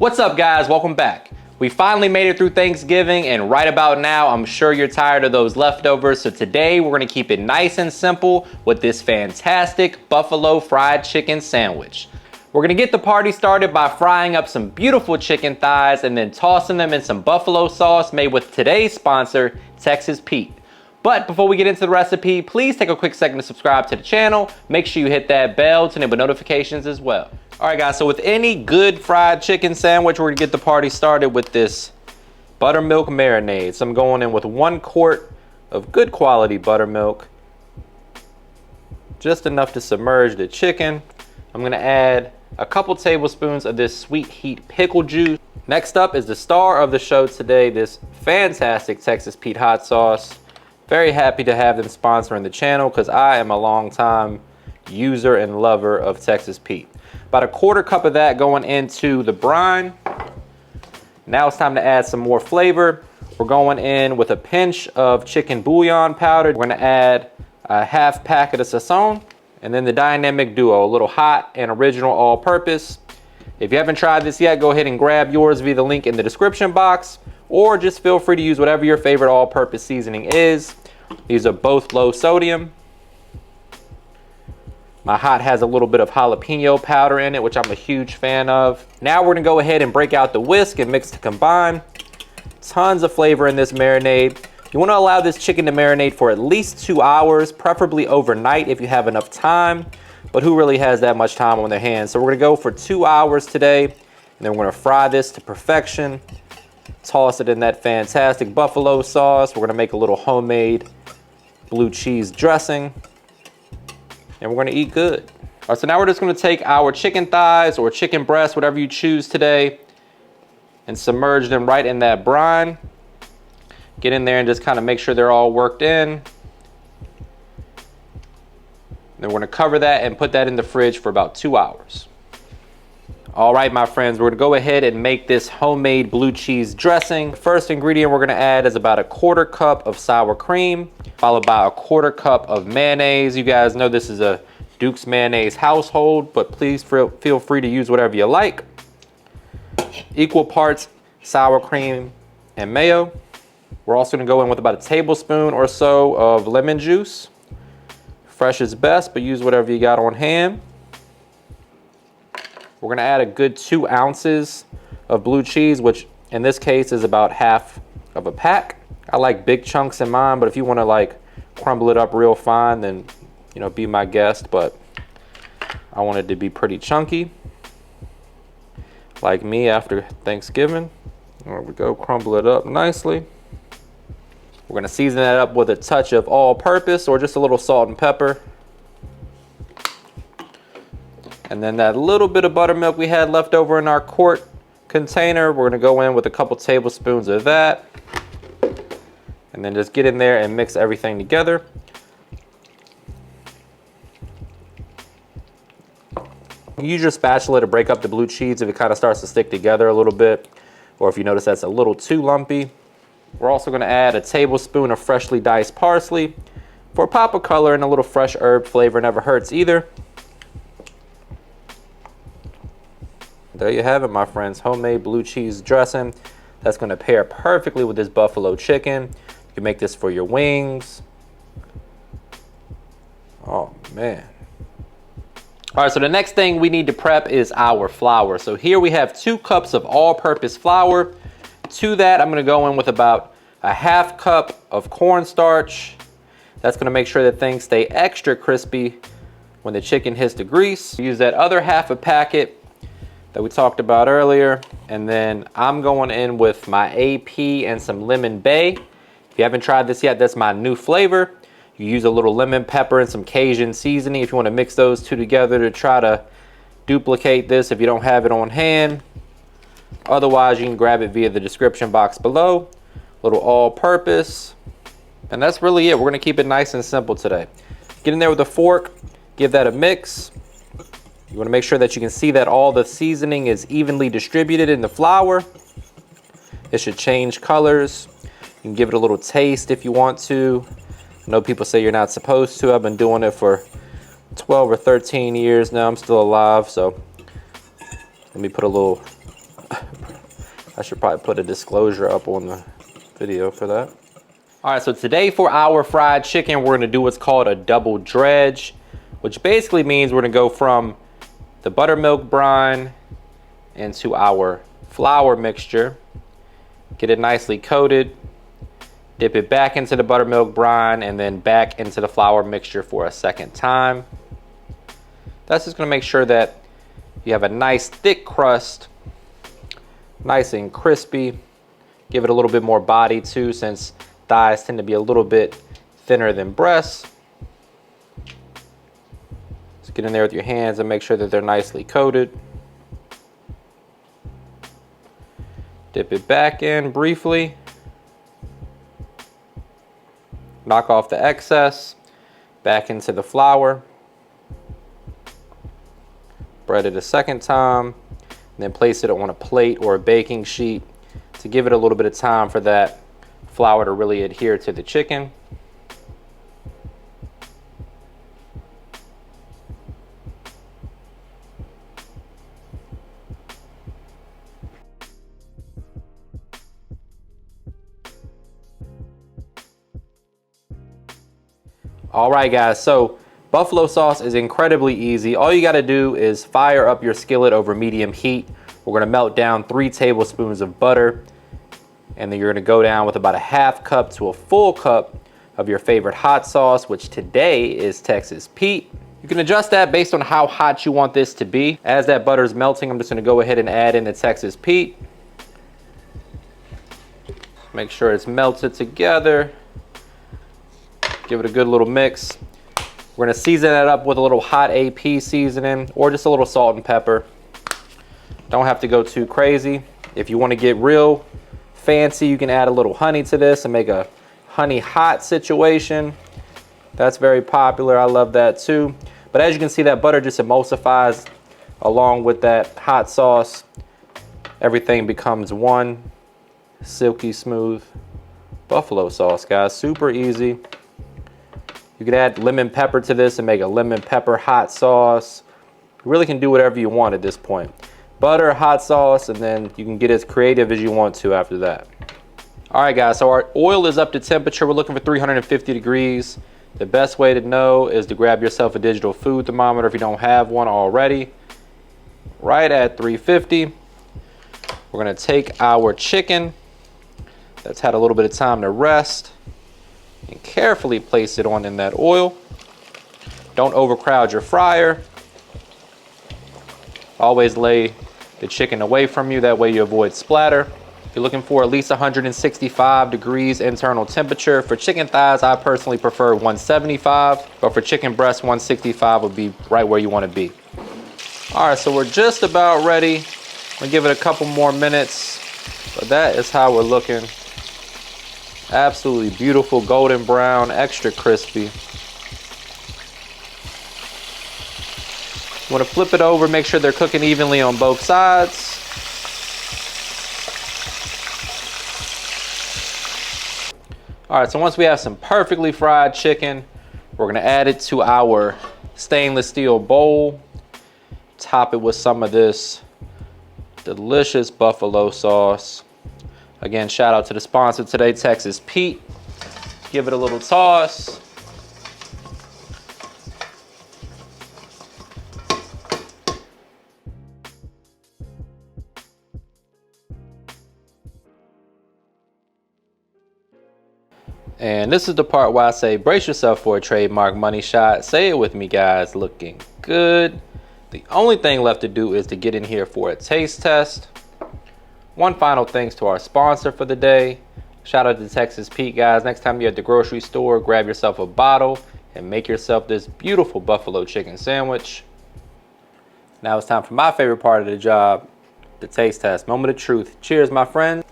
What's up guys, welcome back. We finally made it through Thanksgiving, and right about now, I'm sure you're tired of those leftovers. So today we're gonna keep it nice and simple with this fantastic buffalo fried chicken sandwich. We're gonna get the party started by frying up some beautiful chicken thighs and then tossing them in some buffalo sauce made with today's sponsor, Texas Pete. But before we get into the recipe, please take a quick second to subscribe to the channel. Make sure you hit that bell to enable notifications as well. All right guys, so with any good fried chicken sandwich, we're gonna get the party started with this buttermilk marinade. So I'm going in with 1 quart of good quality buttermilk, just enough to submerge the chicken. I'm gonna add a couple tablespoons of this sweet heat pickle juice. Next up is the star of the show today, this fantastic Texas Pete hot sauce. Very happy to have them sponsoring the channel because I am a long-time user and lover of Texas Pete. About a 1/4 cup of that going into the brine. Now it's time to add some more flavor. We're going in with a pinch of chicken bouillon powder. We're gonna add a 1/2 packet of Sazon, and then the dynamic duo, a little hot and original all-purpose. If you haven't tried this yet, go ahead and grab yours via the link in the description box, or just feel free to use whatever your favorite all-purpose seasoning is. These are both low sodium. My hot has a little bit of jalapeno powder in it, which I'm a huge fan of. Now we're gonna go ahead and break out the whisk and mix to combine. Tons of flavor in this marinade. You wanna allow this chicken to marinate for at least 2 hours, preferably overnight if you have enough time, but who really has that much time on their hands? So we're gonna go for 2 hours today, and then we're gonna fry this to perfection. Toss it in that fantastic buffalo sauce. We're gonna make a little homemade blue cheese dressing, and we're gonna eat good. All right, so now we're just gonna take our chicken thighs or chicken breasts, whatever you choose today, and submerge them right in that brine. Get in there and just kind of make sure they're all worked in. Then we're gonna cover that and put that in the fridge for about 2 hours. All right, my friends, we're gonna go ahead and make this homemade blue cheese dressing. First ingredient we're gonna add is about a 1/4 cup of sour cream, followed by a 1/4 cup of mayonnaise. You guys know this is a Duke's mayonnaise household, but please feel free to use whatever you like. Equal parts sour cream and mayo. We're also gonna go in with about a tablespoon or so of lemon juice. Fresh is best, but use whatever you got on hand. We're gonna add a good 2 ounces of blue cheese, which in this case is about 1/2 of a pack. I like big chunks in mine, but if you wanna like crumble it up real fine, then you know, be my guest, but I want it to be pretty chunky. Like me after Thanksgiving. There we go, crumble it up nicely. We're gonna season that up with a touch of all-purpose or just a little salt and pepper. And then that little bit of buttermilk we had left over in our quart container, we're gonna go in with a couple tablespoons of that. And then just get in there and mix everything together. Use your spatula to break up the blue cheese if it kind of starts to stick together a little bit, or if you notice that's a little too lumpy. We're also gonna add a tablespoon of freshly diced parsley for a pop of color, and a little fresh herb flavor never hurts either. There you have it, my friends, homemade blue cheese dressing. That's gonna pair perfectly with this buffalo chicken. You can make this for your wings. Oh man. All right, so the next thing we need to prep is our flour. So here we have 2 cups of all-purpose flour. To that, I'm gonna go in with about a 1/2 cup of cornstarch. That's gonna make sure that things stay extra crispy when the chicken hits the grease. Use that other 1/2 a packet that we talked about earlier. And then I'm going in with my AP and some lemon bay. If you haven't tried this yet, that's my new flavor. You use a little lemon pepper and some Cajun seasoning if you want to mix those two together to try to duplicate this if you don't have it on hand. Otherwise, you can grab it via the description box below. Little all-purpose. And that's really it. We're going to keep it nice and simple today. Get in there with a fork, give that a mix. You want to make sure that you can see that all the seasoning is evenly distributed in the flour. It should change colors. You can give it a little taste if you want to. I know people say you're not supposed to. I've been doing it for 12 or 13 years now. I'm still alive, so let me put a little I should probably put a disclosure up on the video for that. All right, so today for our fried chicken, we're gonna do what's called a double dredge, which basically means we're gonna go from the buttermilk brine into our flour mixture, get it nicely coated, dip it back into the buttermilk brine, and then back into the flour mixture for a second time. That's just gonna make sure that you have a nice thick crust, nice and crispy. Give it a little bit more body too, since thighs tend to be a little bit thinner than breasts. Just get in there with your hands and make sure that they're nicely coated. Dip it back in briefly. Knock off the excess. Back into the flour. Spread it a second time. And then place it on a plate or a baking sheet to give it a little bit of time for that flour to really adhere to the chicken. All right, guys, so buffalo sauce is incredibly easy. All you gotta do is fire up your skillet over medium heat. We're gonna melt down 3 tablespoons of butter, and then you're gonna go down with about a half cup to a full cup of your favorite hot sauce, which today is Texas Pete. You can adjust that based on how hot you want this to be. As that butter is melting, I'm just gonna go ahead and add in the Texas Pete. Make sure it's melted together. Give it a good little mix. We're gonna season it up with a little hot AP seasoning or just a little salt and pepper. Don't have to go too crazy. If you wanna get real fancy, you can add a little honey to this and make a honey hot situation. That's very popular, I love that too. But as you can see, that butter just emulsifies along with that hot sauce. Everything becomes one silky smooth buffalo sauce, guys, super easy. You can add lemon pepper to this and make a lemon pepper hot sauce. You really can do whatever you want at this point. Butter, hot sauce, and then you can get as creative as you want to after that. All right, guys, so our oil is up to temperature. We're looking for 350 degrees. The best way to know is to grab yourself a digital food thermometer if you don't have one already. Right at 350. We're gonna take our chicken that's had a little bit of time to rest and carefully place it on in that oil. Don't overcrowd your fryer. Always lay the chicken away from you, that way you avoid splatter. You're looking for at least 165 degrees internal temperature. For chicken thighs, I personally prefer 175, but for chicken breast, 165 would be right where you want to be. All right, so we're just about ready. I'm gonna give it a couple more minutes, but that is how we're looking. Absolutely beautiful, golden brown, extra crispy. You want to flip it over, make sure they're cooking evenly on both sides. All right, so once we have some perfectly fried chicken, we're gonna add it to our stainless steel bowl. Top it with some of this delicious buffalo sauce. Again, shout out to the sponsor today, Texas Pete. Give it a little toss. And this is the part where I say, brace yourself for a trademark money shot. Say it with me, guys. Looking good. The only thing left to do is to get in here for a taste test. One final thanks to our sponsor for the day. Shout out to Texas Pete, guys. Next time you're at the grocery store, grab yourself a bottle and make yourself this beautiful buffalo chicken sandwich. Now it's time for my favorite part of the job, the taste test. Moment of truth. Cheers, my friend.